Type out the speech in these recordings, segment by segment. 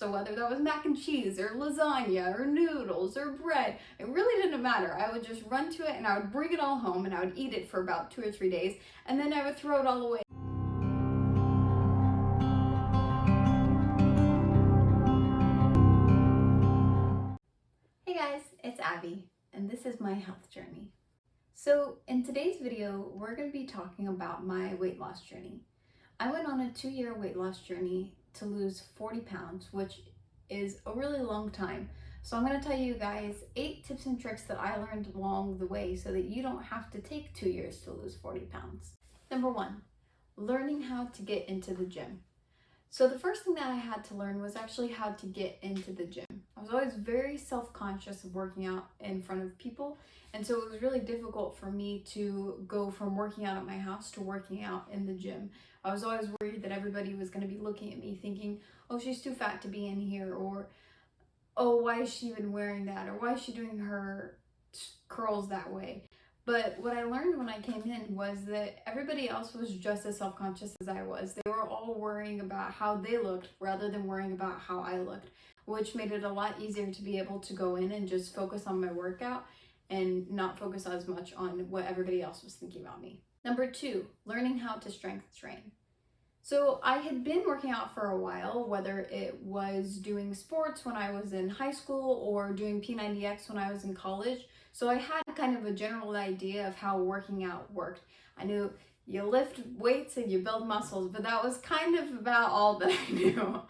So whether that was mac and cheese or lasagna or noodles or bread, it really didn't matter. I would just run to it and I would bring it all home and I would eat it for about 2 or 3 days and then I would throw it all away. Hey guys, it's Abby and this is my health journey. So in today's video, we're going to be talking about my weight loss journey. I went on a 2-year weight loss journey to lose 40 pounds, which is a really long time. So I'm going to tell you guys 8 tips and tricks that I learned along the way so that you don't have to take 2 years to lose 40 pounds. Number 1, learning how to get into the gym. So the first thing that I had to learn was actually how to get into the gym. I was always very self-conscious of working out in front of people, and so it was really difficult for me to go from working out at my house to working out in the gym. I was always worried that everybody was going to be looking at me thinking, oh, she's too fat to be in here, or oh, why is she even wearing that, or why is she doing her curls that way? But what I learned when I came in was that everybody else was just as self-conscious as I was. They were all worrying about how they looked rather than worrying about how I looked, which made it a lot easier to be able to go in and just focus on my workout and not focus as much on what everybody else was thinking about me. Number 2, learning how to strength train. So I had been working out for a while, whether it was doing sports when I was in high school or doing P90X when I was in college. So I had kind of a general idea of how working out worked. I knew you lift weights and you build muscles, but that was kind of about all that I knew.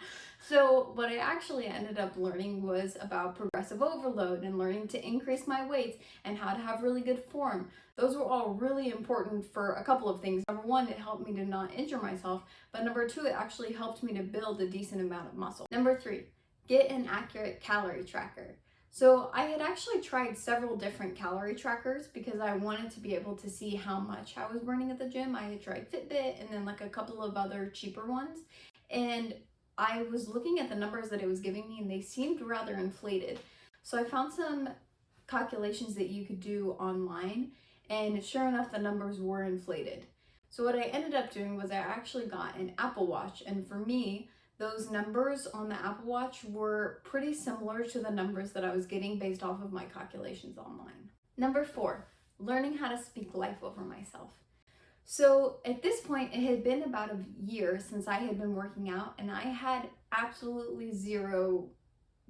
So what I actually ended up learning was about progressive overload and learning to increase my weights and how to have really good form. Those were all really important for a couple of things. Number 1, it helped me to not injure myself, but number 2, it actually helped me to build a decent amount of muscle. Number 3, get an accurate calorie tracker. So I had actually tried several different calorie trackers because I wanted to be able to see how much I was burning at the gym. I had tried Fitbit and then like a couple of other cheaper ones. And I was looking at the numbers that it was giving me and they seemed rather inflated. So I found some calculations that you could do online, and sure enough, the numbers were inflated. So what I ended up doing was I actually got an Apple Watch, and for me, those numbers on the Apple Watch were pretty similar to the numbers that I was getting based off of my calculations online. Number 4, learning how to speak life over myself. So at this point, it had been about a year since I had been working out and I had absolutely zero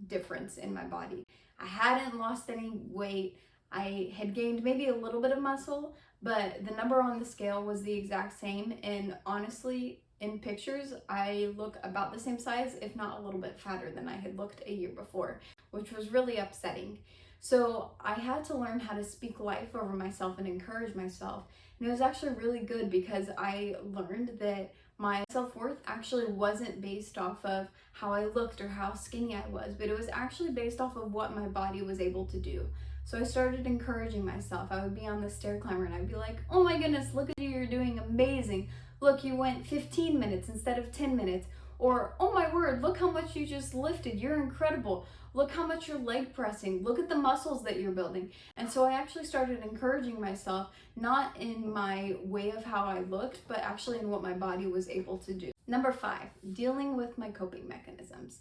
difference in my body. I hadn't lost any weight. I had gained maybe a little bit of muscle, but the number on the scale was the exact same. And honestly, in pictures, I look about the same size, if not a little bit fatter than I had looked a year before, which was really upsetting. So I had to learn how to speak life over myself and encourage myself. And it was actually really good because I learned that my self-worth actually wasn't based off of how I looked or how skinny I was, but it was actually based off of what my body was able to do. So I started encouraging myself. I would be on the stair climber and I'd be like, oh my goodness, look at you, you're doing amazing. Look, you went 15 minutes instead of 10 minutes. Or, oh my word, look how much you just lifted. You're incredible. Look how much you're leg pressing. Look at the muscles that you're building. And so I actually started encouraging myself, not in my way of how I looked, but actually in what my body was able to do. Number 5, dealing with my coping mechanisms.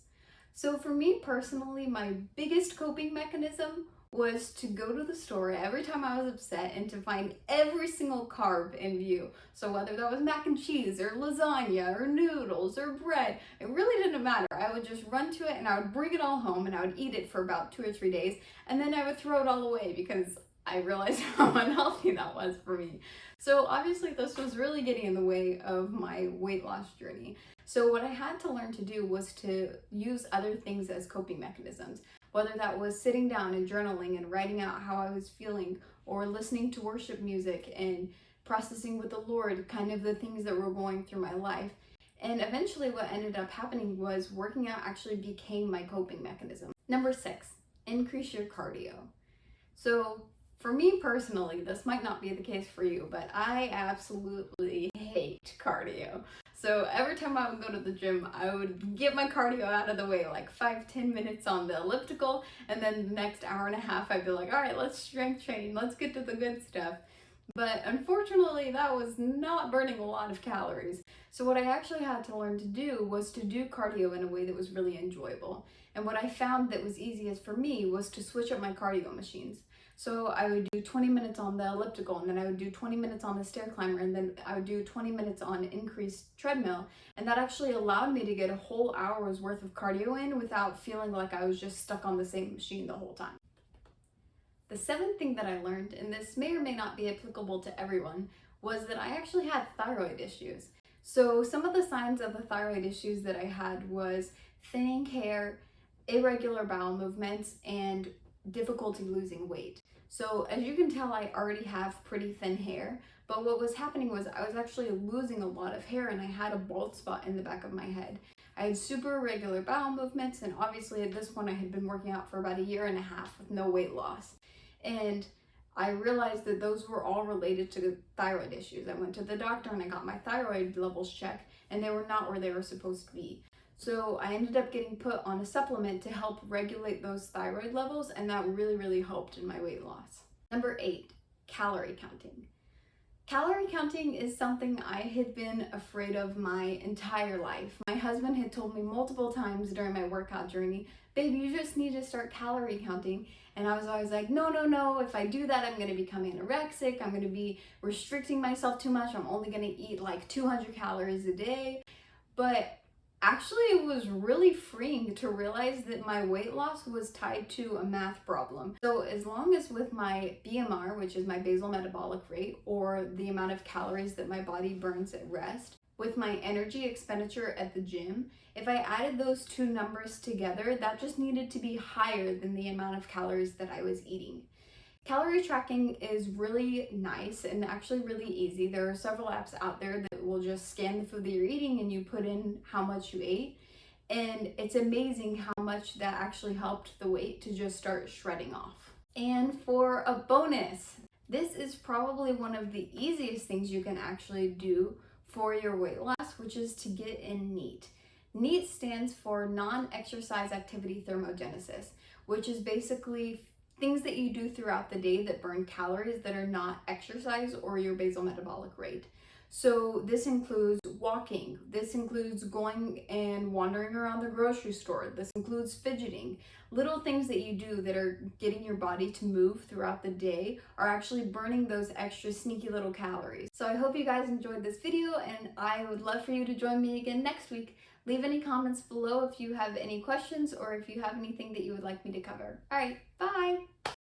So for me personally, my biggest coping mechanism was to go to the store every time I was upset and to find every single carb in view. So whether that was mac and cheese or lasagna or noodles or bread, it really didn't matter. I would just run to it and I would bring it all home and I would eat it for about 2 or 3 days and then I would throw it all away because I realized how unhealthy that was for me. So obviously this was really getting in the way of my weight loss journey. So what I had to learn to do was to use other things as coping mechanisms. Whether that was sitting down and journaling and writing out how I was feeling, or listening to worship music and processing with the Lord kind of the things that were going through my life. And eventually what ended up happening was working out actually became my coping mechanism. Number 6, increase your cardio. So for me personally, this might not be the case for you, but I absolutely hate cardio. So every time I would go to the gym, I would get my cardio out of the way, like 5-10 minutes on the elliptical, and then the next hour and a half I'd be like, all right, let's strength train, let's get to the good stuff. But unfortunately, that was not burning a lot of calories. So what I actually had to learn to do was to do cardio in a way that was really enjoyable. And what I found that was easiest for me was to switch up my cardio machines. So I would do 20 minutes on the elliptical, and then I would do 20 minutes on the stair climber, and then I would do 20 minutes on increased treadmill. And that actually allowed me to get a whole hour's worth of cardio in without feeling like I was just stuck on the same machine the whole time. The seventh thing that I learned, and this may or may not be applicable to everyone, was that I actually had thyroid issues. So some of the signs of the thyroid issues that I had was thinning hair, irregular bowel movements, and difficulty losing weight. So as you can tell, I already have pretty thin hair, but what was happening was I was actually losing a lot of hair and I had a bald spot in the back of my head. I had super irregular bowel movements, and obviously at this point I had been working out for about a year and a half with no weight loss. And I realized that those were all related to thyroid issues. I went to the doctor and I got my thyroid levels checked, and they were not where they were supposed to be. So I ended up getting put on a supplement to help regulate those thyroid levels, and that really helped in my weight loss. Number 8, calorie counting. Calorie counting is something I had been afraid of my entire life. My husband had told me multiple times during my workout journey, babe, you just need to start calorie counting. And I was always like, no, if I do that, I'm gonna become anorexic. I'm gonna be restricting myself too much. I'm only gonna eat like 200 calories a day. But actually, it was really freeing to realize that my weight loss was tied to a math problem. So as long as with my BMR, which is my basal metabolic rate, or the amount of calories that my body burns at rest, with my energy expenditure at the gym, if I added those two numbers together, that just needed to be higher than the amount of calories that I was eating. Calorie tracking is really nice and actually really easy. There are several apps out there that will just scan the food that you're eating and you put in how much you ate. And it's amazing how much that actually helped the weight to just start shredding off. And for a bonus, this is probably one of the easiest things you can actually do for your weight loss, which is to get in NEAT. NEAT stands for non-exercise activity thermogenesis, which is basically things that you do throughout the day that burn calories that are not exercise or your basal metabolic rate. So this includes walking, this includes going and wandering around the grocery store, this includes fidgeting. Little things that you do that are getting your body to move throughout the day are actually burning those extra sneaky little calories. So I hope you guys enjoyed this video, and I would love for you to join me again next week. Leave any comments below if you have any questions or if you have anything that you would like me to cover. All right, bye!